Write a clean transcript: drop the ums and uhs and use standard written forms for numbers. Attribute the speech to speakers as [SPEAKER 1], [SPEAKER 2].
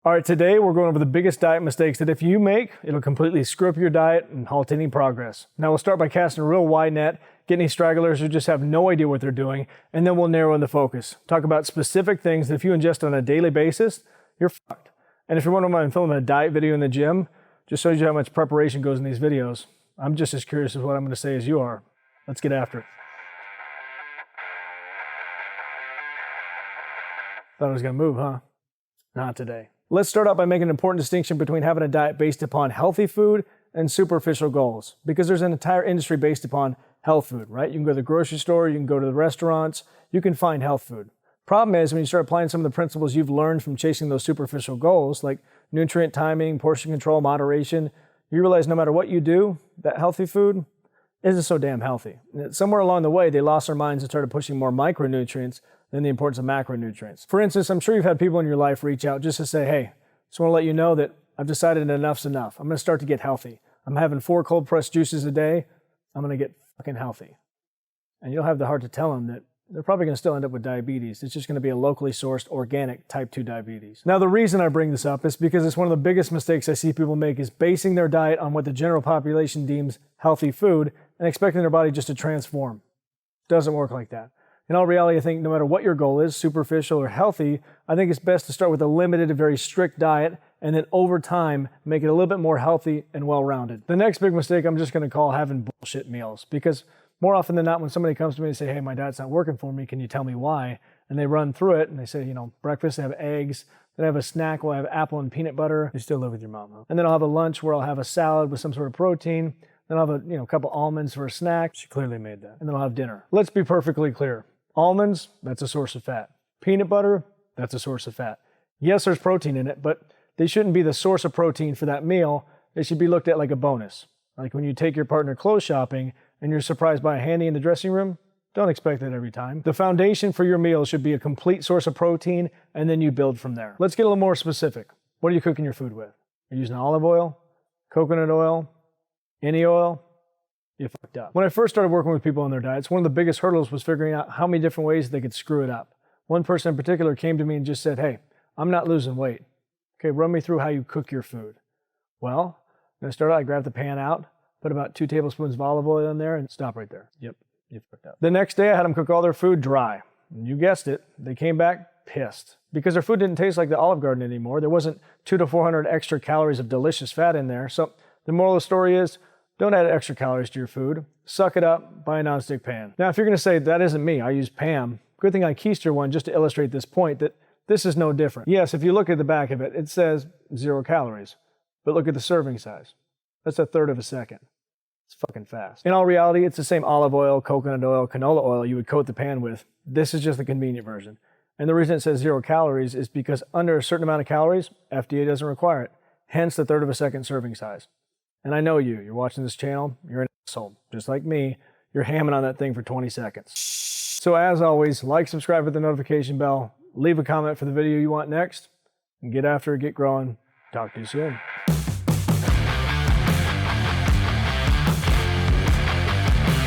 [SPEAKER 1] All right, today we're going over the biggest diet mistakes that if you make, it'll completely screw up your diet and halt any progress. Now we'll start by casting a real wide net, get any stragglers who just have no idea what they're doing, and then we'll narrow in the focus. Talk about specific things that if you ingest on a daily basis, you're fucked. And if you're wondering why I'm filming a diet video in the gym, just shows you how much preparation goes in these videos. I'm just as curious as what I'm going to say as you are. Let's get after it. Thought I was going to move, huh? Not today. Let's start out by making an important distinction between having a diet based upon healthy food and superficial goals, because there's an entire industry based upon health food, right? You can go to the grocery store, you can go to the restaurants, you can find health food. Problem is, when you start applying some of the principles you've learned from chasing those superficial goals, like nutrient timing, portion control, moderation, you realize no matter what you do, that healthy food isn't so damn healthy. And somewhere along the way, they lost their minds and started pushing more micronutrients than the importance of macronutrients. For instance, I'm sure you've had people in your life reach out just to say, hey, just want to let you know that I've decided enough's enough. I'm going to start to get healthy. I'm having 4 cold pressed juices a day. I'm going to get fucking healthy. And you'll have the heart to tell them that they're probably going to still end up with diabetes. It's just going to be a locally sourced organic type 2 diabetes. Now, the reason I bring this up is because it's one of the biggest mistakes I see people make is basing their diet on what the general population deems healthy food and expecting their body just to transform. Doesn't work like that. In all reality, I think no matter what your goal is, superficial or healthy, I think it's best to start with a limited and very strict diet and then over time, make it a little bit more healthy and well-rounded. The next big mistake I'm just gonna call having bullshit meals, because more often than not, when somebody comes to me and say, hey, my diet's not working for me, can you tell me why? And they run through it and they say, breakfast, they have eggs, then I have a snack where I have apple and peanut butter. You still live with your mom, huh? And then I'll have a lunch where I'll have a salad with some sort of protein. Then I'll have a couple almonds for a snack. She clearly made that. And then I'll have dinner. Let's be perfectly clear. Almonds, that's a source of fat. Peanut butter, that's a source of fat. Yes, there's protein in it, but they shouldn't be the source of protein for that meal. They should be looked at like a bonus. Like when you take your partner clothes shopping and you're surprised by a handy in the dressing room, don't expect that every time. The foundation for your meal should be a complete source of protein, and then you build from there. Let's get a little more specific. What are you cooking your food with? Are you using olive oil, coconut oil, any oil? You fucked up. When I first started working with people on their diets, one of the biggest hurdles was figuring out how many different ways they could screw it up. One person in particular came to me and just said, hey, I'm not losing weight. Okay, run me through how you cook your food. Well, when I started, I grabbed the pan out, put about 2 tablespoons of olive oil in there, and stop right there. Yep, you fucked up. The next day, I had them cook all their food dry. And you guessed it, they came back pissed. Because their food didn't taste like the Olive Garden anymore. There wasn't 200 to 400 extra calories of delicious fat in there. So the moral of the story is, don't add extra calories to your food. Suck it up, buy a nonstick pan. Now, if you're gonna say, that isn't me, I use Pam, good thing I keistered one just to illustrate this point that this is no different. Yes, if you look at the back of it, it says 0 calories, but look at the serving size. That's 1/3 of a second. It's fucking fast. In all reality, it's the same olive oil, coconut oil, canola oil you would coat the pan with. This is just the convenient version. And the reason it says 0 calories is because under a certain amount of calories, FDA doesn't require it. Hence the 1/3 of a second serving size. And I know you're watching this channel, you're an asshole. Just like me, you're hamming on that thing for 20 seconds. So as always, like, subscribe with the notification bell, leave a comment for the video you want next, and get after it, get growing. Talk to you soon.